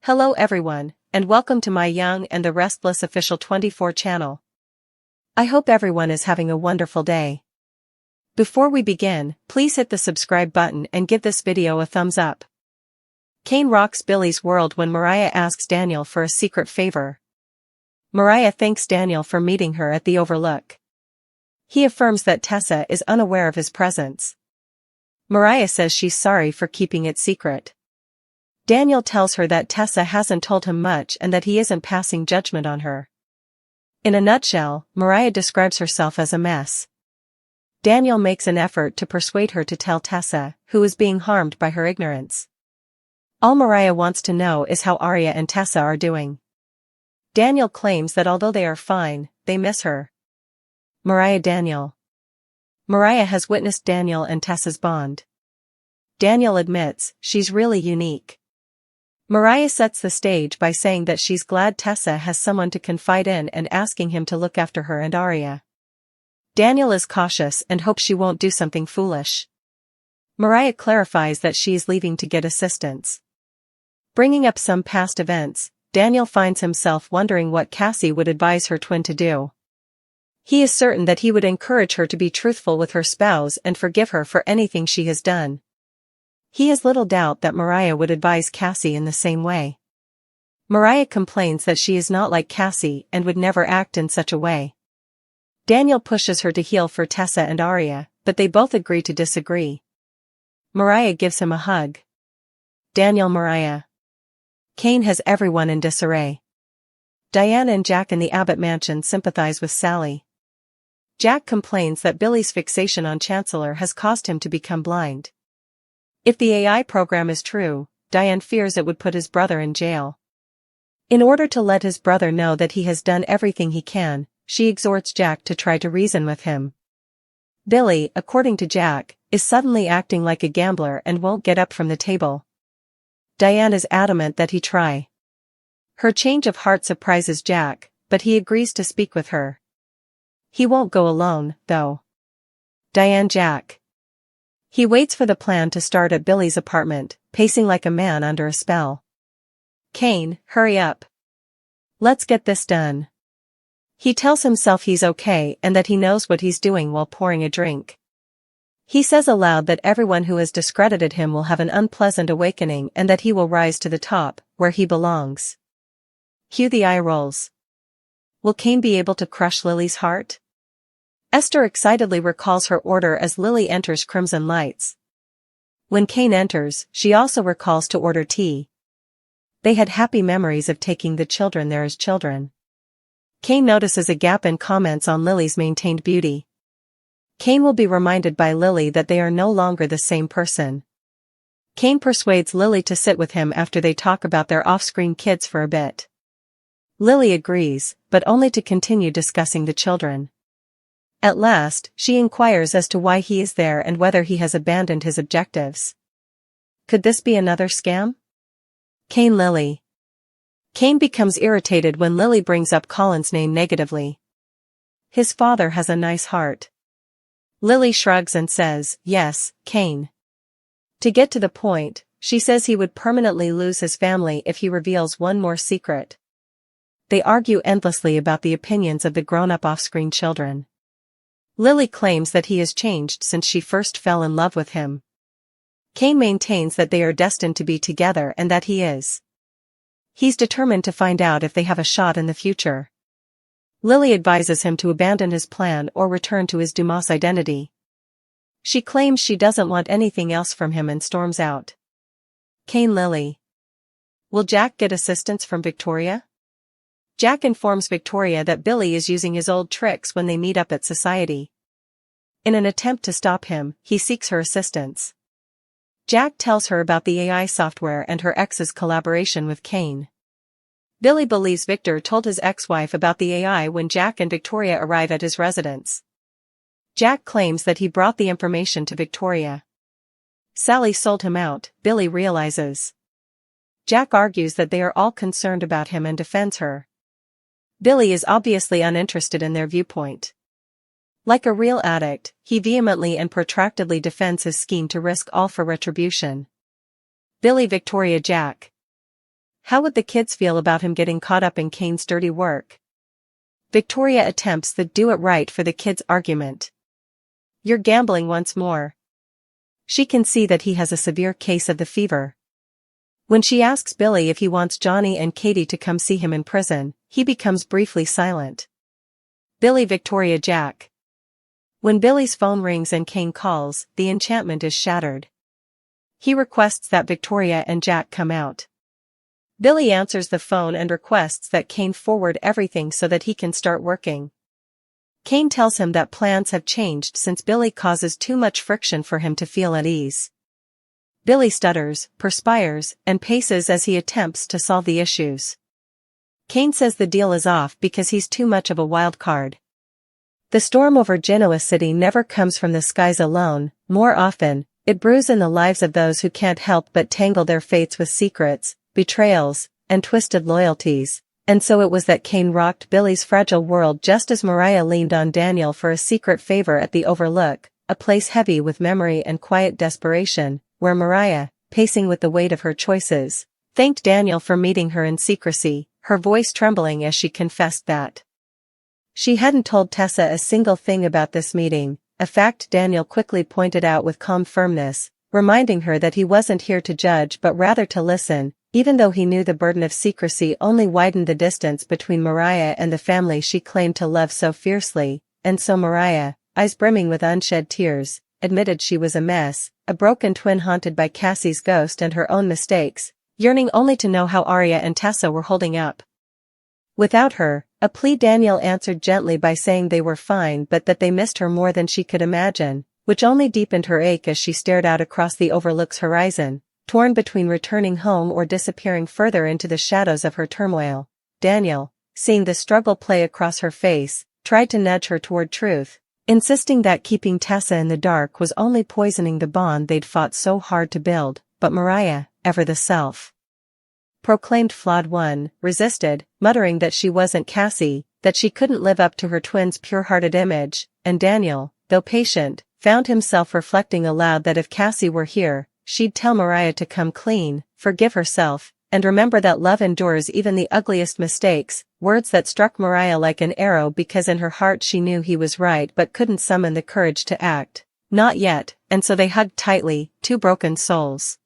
Hello everyone, and welcome to my Young and the Restless official 24 channel. I hope everyone is having a wonderful day. Before we begin, please hit the subscribe button and give this video a thumbs up. Kane rocks Billy's world when Mariah asks Daniel for a secret favor. Mariah thanks Daniel for meeting her at the Overlook. He affirms that Tessa is unaware of his presence. Mariah says she's sorry for keeping it secret. Daniel tells her that Tessa hasn't told him much and that he isn't passing judgment on her. In a nutshell, Mariah describes herself as a mess. Daniel makes an effort to persuade her to tell Tessa, who is being harmed by her ignorance. All Mariah wants to know is how Aria and Tessa are doing. Daniel claims that although they are fine, they miss her. Mariah has witnessed Daniel and Tessa's bond. Daniel admits she's really unique. Mariah sets the stage by saying that she's glad Tessa has someone to confide in and asking him to look after her and Aria. Daniel is cautious and hopes she won't do something foolish. Mariah clarifies that she is leaving to get assistance. Bringing up some past events, Daniel finds himself wondering what Cassie would advise her twin to do. He is certain that he would encourage her to be truthful with her spouse and forgive her for anything she has done. He has little doubt that Mariah would advise Cassie in the same way. Mariah complains that she is not like Cassie and would never act in such a way. Daniel pushes her to heal for Tessa and Aria, but they both agree to disagree. Mariah gives him a hug. Mariah. Kane has everyone in disarray. Diane and Jack in the Abbott mansion sympathize with Sally. Jack complains that Billy's fixation on Chancellor has caused him to become blind. If the AI program is true, Diane fears it would put his brother in jail. In order to let his brother know that he has done everything he can, she exhorts Jack to try to reason with him. Billy, according to Jack, is suddenly acting like a gambler and won't get up from the table. Diane is adamant that he try. Her change of heart surprises Jack, but he agrees to speak with her. He won't go alone, though. Jack. He waits for the plan to start at Billy's apartment, pacing like a man under a spell. Kane, hurry up. Let's get this done. He tells himself he's okay and that he knows what he's doing while pouring a drink. He says aloud that everyone who has discredited him will have an unpleasant awakening and that he will rise to the top, where he belongs. Cue the eye rolls. Will Kane be able to crush Lily's heart? Esther excitedly recalls her order as Lily enters Crimson Lights. When Kane enters, she also recalls to order tea. They had happy memories of taking the children there as children. Kane notices a gap and comments on Lily's maintained beauty. Kane will be reminded by Lily that they are no longer the same person. Kane persuades Lily to sit with him after they talk about their off-screen kids for a bit. Lily agrees, but only to continue discussing the children. At last, she inquires as to why he is there and whether he has abandoned his objectives. Could this be another scam? Lily. Kane becomes irritated when Lily brings up Colin's name negatively. His father has a nice heart. Lily shrugs and says, yes, Kane. To get to the point, she says he would permanently lose his family if he reveals one more secret. They argue endlessly about the opinions of the grown-up off-screen children. Lily claims that he has changed since she first fell in love with him. Kane maintains that they are destined to be together and that he is. He's determined to find out if they have a shot in the future. Lily advises him to abandon his plan or return to his Dumas identity. She claims she doesn't want anything else from him and storms out. Lily. Will Jack get assistance from Victoria? Jack informs Victoria that Billy is using his old tricks when they meet up at society. In an attempt to stop him, he seeks her assistance. Jack tells her about the AI software and her ex's collaboration with Kane. Billy believes Victor told his ex-wife about the AI when Jack and Victoria arrive at his residence. Jack claims that he brought the information to Victoria. Sally sold him out, Billy realizes. Jack argues that they are all concerned about him and defends her. Billy is obviously uninterested in their viewpoint. Like a real addict, he vehemently and protractedly defends his scheme to risk all for retribution. Billy Victoria Jack. How would the kids feel about him getting caught up in Kane's dirty work? Victoria attempts the do it right for the kids argument. You're gambling once more. She can see that he has a severe case of the fever. When she asks Billy if he wants Johnny and Katie to come see him in prison, he becomes briefly silent. Billy, Victoria, Jack. When Billy's phone rings and Kane calls, the enchantment is shattered. He requests that Victoria and Jack come out. Billy answers the phone and requests that Kane forward everything so that he can start working. Kane tells him that plans have changed since Billy causes too much friction for him to feel at ease. Billy stutters, perspires, and paces as he attempts to solve the issues. Kane says the deal is off because he's too much of a wild card. The storm over Genoa City never comes from the skies alone, more often, it brews in the lives of those who can't help but tangle their fates with secrets, betrayals, and twisted loyalties, and so it was that Kane rocked Billy's fragile world just as Mariah leaned on Daniel for a secret favor at the Overlook, a place heavy with memory and quiet desperation, where Mariah, pacing with the weight of her choices, thanked Daniel for meeting her in secrecy, her voice trembling as she confessed that she hadn't told Tessa a single thing about this meeting, a fact Daniel quickly pointed out with calm firmness, reminding her that he wasn't here to judge but rather to listen, even though he knew the burden of secrecy only widened the distance between Mariah and the family she claimed to love so fiercely, and so Mariah, eyes brimming with unshed tears, admitted she was a mess, a broken twin haunted by Cassie's ghost and her own mistakes, yearning only to know how Aria and Tessa were holding up. Without her, a plea Daniel answered gently by saying they were fine but that they missed her more than she could imagine, which only deepened her ache as she stared out across the Overlook's horizon, torn between returning home or disappearing further into the shadows of her turmoil. Daniel, seeing the struggle play across her face, tried to nudge her toward truth, insisting that keeping Tessa in the dark was only poisoning the bond they'd fought so hard to build, but Mariah, ever the self-proclaimed flawed one, resisted, muttering that she wasn't Cassie, that she couldn't live up to her twin's pure-hearted image, and Daniel, though patient, found himself reflecting aloud that if Cassie were here, she'd tell Mariah to come clean, forgive herself, and remember that love endures even the ugliest mistakes, words that struck Mariah like an arrow because in her heart she knew he was right but couldn't summon the courage to act. Not yet, and so they hugged tightly, two broken souls.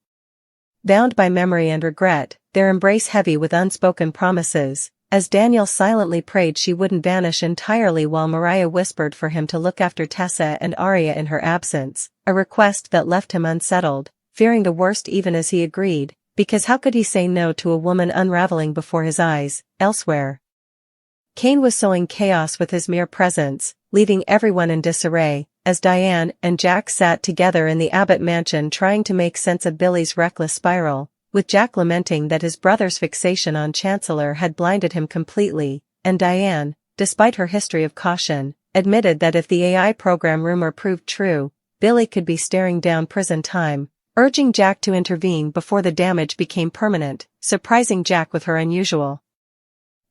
Bound by memory and regret, their embrace heavy with unspoken promises, as Daniel silently prayed she wouldn't vanish entirely while Mariah whispered for him to look after Tessa and Aria in her absence, a request that left him unsettled, fearing the worst even as he agreed, because how could he say no to a woman unraveling before his eyes, elsewhere? Kane was sowing chaos with his mere presence, leaving everyone in disarray, as Diane and Jack sat together in the Abbott mansion trying to make sense of Billy's reckless spiral, with Jack lamenting that his brother's fixation on Chancellor had blinded him completely, and Diane, despite her history of caution, admitted that if the AI program rumor proved true, Billy could be staring down prison time, urging Jack to intervene before the damage became permanent, surprising Jack with her unusual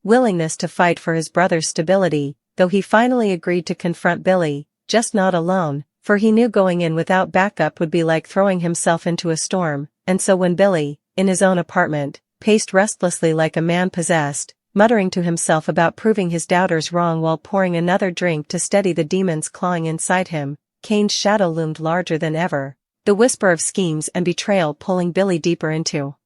willingness to fight for his brother's stability, though he finally agreed to confront Billy, just not alone, for he knew going in without backup would be like throwing himself into a storm, and so when Billy, in his own apartment, paced restlessly like a man possessed, muttering to himself about proving his doubters wrong while pouring another drink to steady the demons clawing inside him, Kane's shadow loomed larger than ever, the whisper of schemes and betrayal pulling Billy deeper into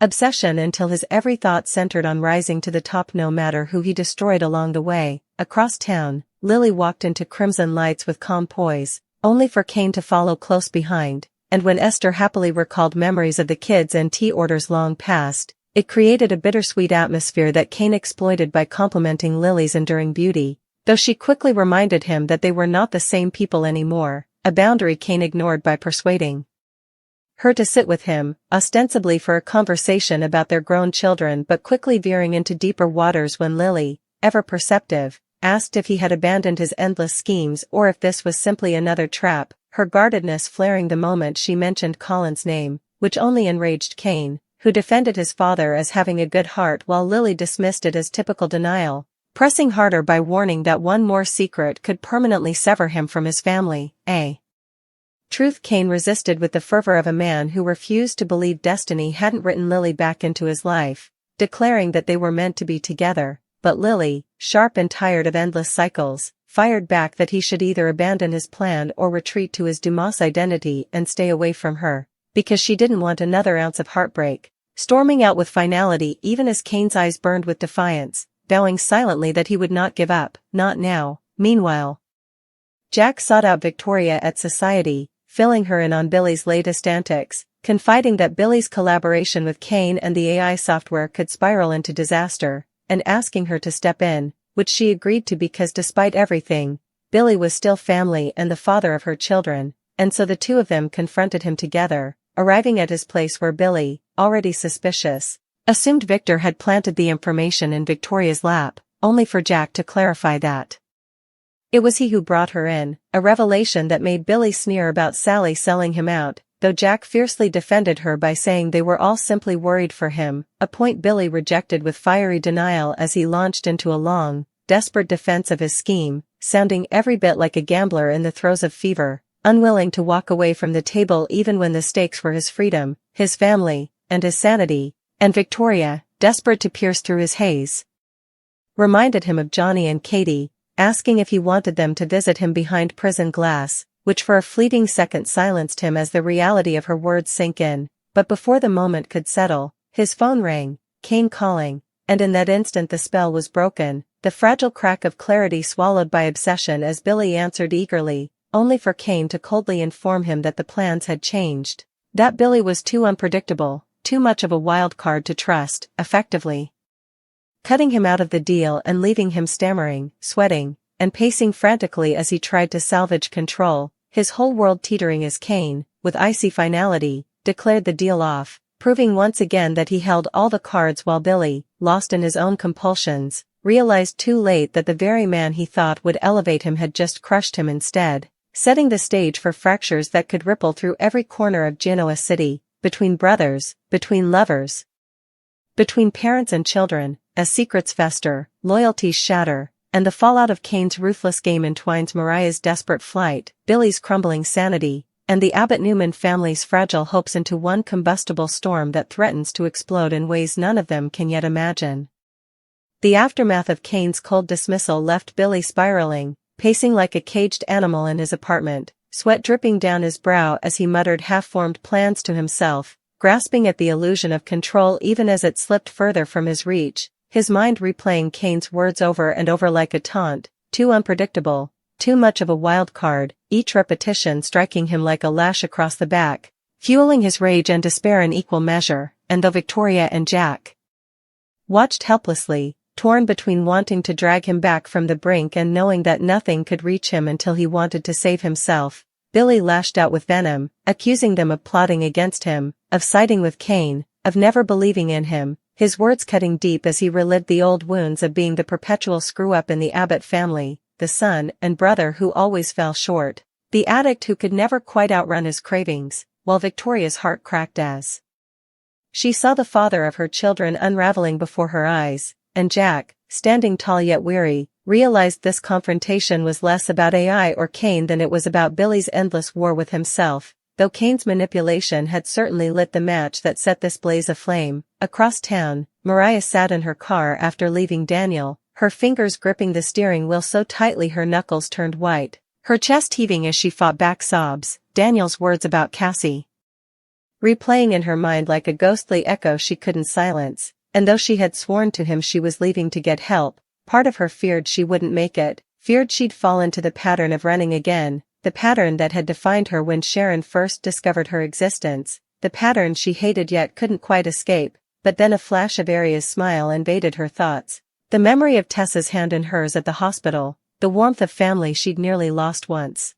obsession until his every thought centered on rising to the top no matter who he destroyed along the way. Across town, Lily walked into Crimson Lights with calm poise, only for Kane to follow close behind, and when Esther happily recalled memories of the kids and tea orders long past, it created a bittersweet atmosphere that Kane exploited by complimenting Lily's enduring beauty, though she quickly reminded him that they were not the same people anymore, a boundary Kane ignored by persuading her to sit with him, ostensibly for a conversation about their grown children but quickly veering into deeper waters when Lily, ever perceptive, asked if he had abandoned his endless schemes or if this was simply another trap, her guardedness flaring the moment she mentioned Colin's name, which only enraged Kane, who defended his father as having a good heart while Lily dismissed it as typical denial, pressing harder by warning that one more secret could permanently sever him from his family. Truth Kane resisted with the fervor of a man who refused to believe destiny hadn't written Lily back into his life, declaring that they were meant to be together, but Lily, sharp and tired of endless cycles, fired back that he should either abandon his plan or retreat to his Dumas identity and stay away from her, because she didn't want another ounce of heartbreak, storming out with finality even as Kane's eyes burned with defiance, vowing silently that he would not give up, not now. Meanwhile, Jack sought out Victoria at society, filling her in on Billy's latest antics, confiding that Billy's collaboration with Kane and the AI software could spiral into disaster, and asking her to step in, which she agreed to because despite everything, Billy was still family and the father of her children, and so the two of them confronted him together, arriving at his place where Billy, already suspicious, assumed Victor had planted the information in Victoria's lap, only for Jack to clarify that it was he who brought her in, a revelation that made Billy sneer about Sally selling him out, though Jack fiercely defended her by saying they were all simply worried for him, a point Billy rejected with fiery denial as he launched into a long, desperate defense of his scheme, sounding every bit like a gambler in the throes of fever, unwilling to walk away from the table even when the stakes were his freedom, his family, and his sanity, and Victoria, desperate to pierce through his haze, reminded him of Johnny and Katie, asking if he wanted them to visit him behind prison glass, which for a fleeting second silenced him as the reality of her words sank in, but before the moment could settle, his phone rang, Kane calling, and in that instant the spell was broken, the fragile crack of clarity swallowed by obsession as Billy answered eagerly, only for Kane to coldly inform him that the plans had changed, that Billy was too unpredictable, too much of a wild card to trust, effectively cutting him out of the deal and leaving him stammering, sweating, and pacing frantically as he tried to salvage control, his whole world teetering as Kane, with icy finality, declared the deal off, proving once again that he held all the cards while Billy, lost in his own compulsions, realized too late that the very man he thought would elevate him had just crushed him instead, setting the stage for fractures that could ripple through every corner of Genoa City, between brothers, between lovers, between parents and children, as secrets fester, loyalties shatter, and the fallout of Kane's ruthless game entwines Mariah's desperate flight, Billy's crumbling sanity, and the Abbott-Newman family's fragile hopes into one combustible storm that threatens to explode in ways none of them can yet imagine. The aftermath of Kane's cold dismissal left Billy spiraling, pacing like a caged animal in his apartment, sweat dripping down his brow as he muttered half-formed plans to himself, grasping at the illusion of control even as it slipped further from his reach, his mind replaying Kane's words over and over like a taunt, too unpredictable, too much of a wild card, each repetition striking him like a lash across the back, fueling his rage and despair in equal measure, and though Victoria and Jack watched helplessly, torn between wanting to drag him back from the brink and knowing that nothing could reach him until he wanted to save himself, Billy lashed out with venom, accusing them of plotting against him, of siding with Kane, of never believing in him, his words cutting deep as he relived the old wounds of being the perpetual screw-up in the Abbott family, the son and brother who always fell short, the addict who could never quite outrun his cravings, while Victoria's heart cracked as she saw the father of her children unraveling before her eyes, and Jack, standing tall yet weary, realized this confrontation was less about AI or Kane than it was about Billy's endless war with himself, though Kane's manipulation had certainly lit the match that set this blaze aflame. Across town, Mariah sat in her car after leaving Daniel, her fingers gripping the steering wheel so tightly her knuckles turned white, her chest heaving as she fought back sobs, Daniel's words about Cassie replaying in her mind like a ghostly echo she couldn't silence, and though she had sworn to him she was leaving to get help, part of her feared she wouldn't make it, feared she'd fall into the pattern of running again, the pattern that had defined her when Sharon first discovered her existence, the pattern she hated yet couldn't quite escape, but then a flash of Aria's smile invaded her thoughts, the memory of Tessa's hand in hers at the hospital, the warmth of family she'd nearly lost once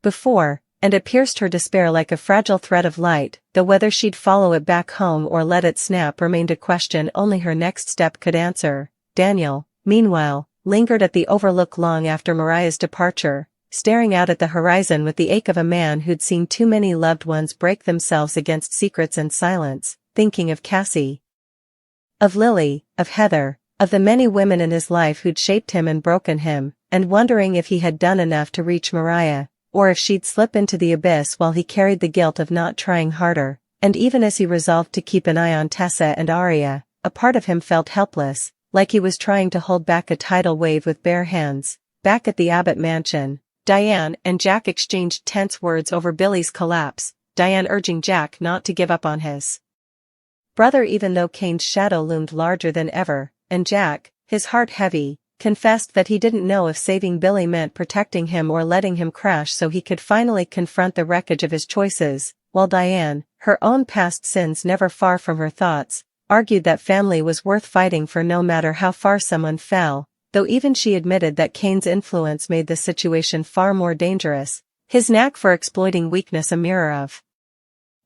before, and it pierced her despair like a fragile thread of light, though whether she'd follow it back home or let it snap remained a question only her next step could answer. Daniel, meanwhile, lingered at the overlook long after Mariah's departure, staring out at the horizon with the ache of a man who'd seen too many loved ones break themselves against secrets and silence, thinking of Cassie, of Lily, of Heather, of the many women in his life who'd shaped him and broken him, and wondering if he had done enough to reach Mariah, or if she'd slip into the abyss while he carried the guilt of not trying harder. And even as he resolved to keep an eye on Tessa and Aria, a part of him felt helpless, like he was trying to hold back a tidal wave with bare hands. Back at the Abbott mansion, Diane and Jack exchanged tense words over Billy's collapse, Diane urging Jack not to give up on his brother even though Kane's shadow loomed larger than ever, and Jack, his heart heavy, confessed that he didn't know if saving Billy meant protecting him or letting him crash so he could finally confront the wreckage of his choices, while Diane, her own past sins never far from her thoughts, argued that family was worth fighting for no matter how far someone fell, though even she admitted that Kane's influence made the situation far more dangerous, his knack for exploiting weakness a mirror of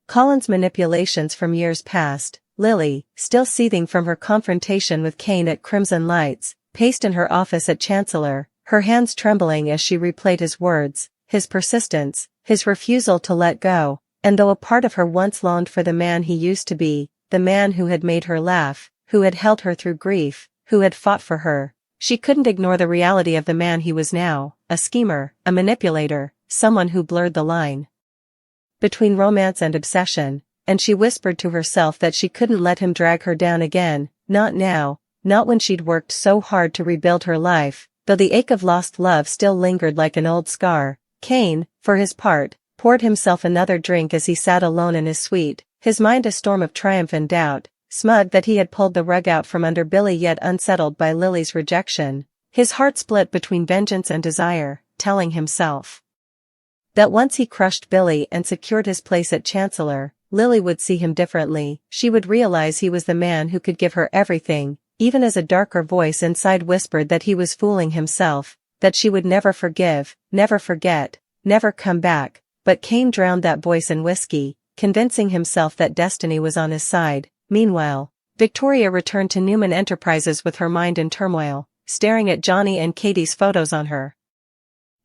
Colin's manipulations from years past. Lily, still seething from her confrontation with Kane at Crimson Lights, paced in her office at Chancellor, her hands trembling as she replayed his words, his persistence, his refusal to let go, and though a part of her once longed for the man he used to be, the man who had made her laugh, who had held her through grief, who had fought for her, she couldn't ignore the reality of the man he was now, a schemer, a manipulator, someone who blurred the line between romance and obsession, and she whispered to herself that she couldn't let him drag her down again, not now, not when she'd worked so hard to rebuild her life, though the ache of lost love still lingered like an old scar. Kane, for his part, poured himself another drink as he sat alone in his suite, his mind a storm of triumph and doubt, smug that he had pulled the rug out from under Billy yet unsettled by Lily's rejection, his heart split between vengeance and desire, telling himself that once he crushed Billy and secured his place at Chancellor, Lily would see him differently. She would realize he was the man who could give her everything, even as a darker voice inside whispered that he was fooling himself, that she would never forgive, never forget, never come back. But Kane drowned that voice in whiskey, convincing himself that destiny was on his side. Meanwhile, Victoria returned to Newman Enterprises with her mind in turmoil, staring at Johnny and Katie's photos on her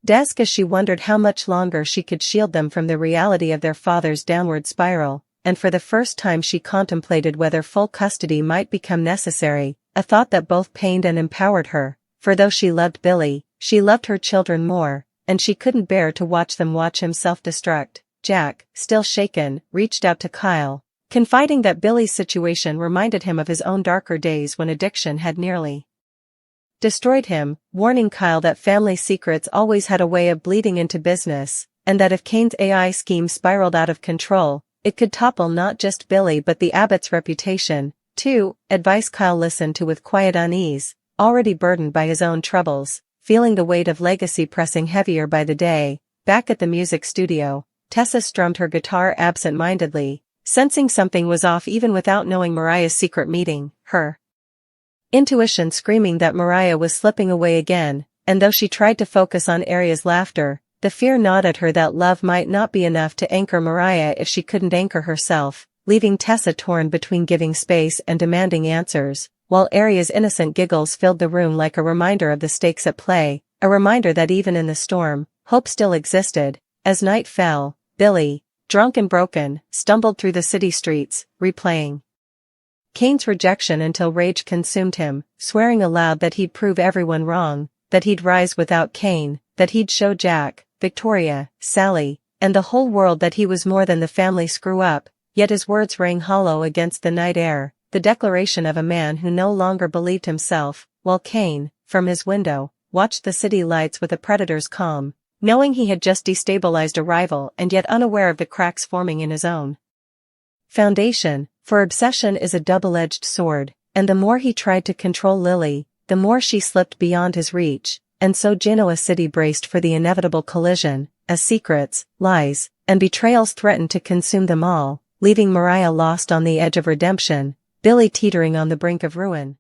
desk as she wondered how much longer she could shield them from the reality of their father's downward spiral, and for the first time she contemplated whether full custody might become necessary, a thought that both pained and empowered her, for though she loved Billy, she loved her children more, and she couldn't bear to watch them watch him self-destruct. Jack, still shaken, reached out to Kyle, confiding that Billy's situation reminded him of his own darker days when addiction had nearly destroyed him, warning Kyle that family secrets always had a way of bleeding into business, and that if Kane's AI scheme spiraled out of control, it could topple not just Billy but the Abbott's reputation, too, advice Kyle listened to with quiet unease, already burdened by his own troubles, feeling the weight of legacy pressing heavier by the day. Back at the music studio, Tessa strummed her guitar absent-mindedly, sensing something was off even without knowing Mariah's secret meeting, her intuition screaming that Mariah was slipping away again, and though she tried to focus on Aria's laughter, the fear gnawed at her that love might not be enough to anchor Mariah if she couldn't anchor herself, leaving Tessa torn between giving space and demanding answers, while Aria's innocent giggles filled the room like a reminder of the stakes at play, a reminder that even in the storm, hope still existed. As night fell, Billy, drunk and broken, stumbled through the city streets, replaying Kane's rejection until rage consumed him, swearing aloud that he'd prove everyone wrong, that he'd rise without Kane, that he'd show Jack, Victoria, Sally, and the whole world that he was more than the family screw-up, yet his words rang hollow against the night air, the declaration of a man who no longer believed himself, while Kane, from his window, watched the city lights with a predator's calm, knowing he had just destabilized a rival and yet unaware of the cracks forming in his own foundation, for obsession is a double-edged sword, and the more he tried to control Lily, the more she slipped beyond his reach, and so Genoa City braced for the inevitable collision, as secrets, lies, and betrayals threatened to consume them all, leaving Mariah lost on the edge of redemption, Billy teetering on the brink of ruin.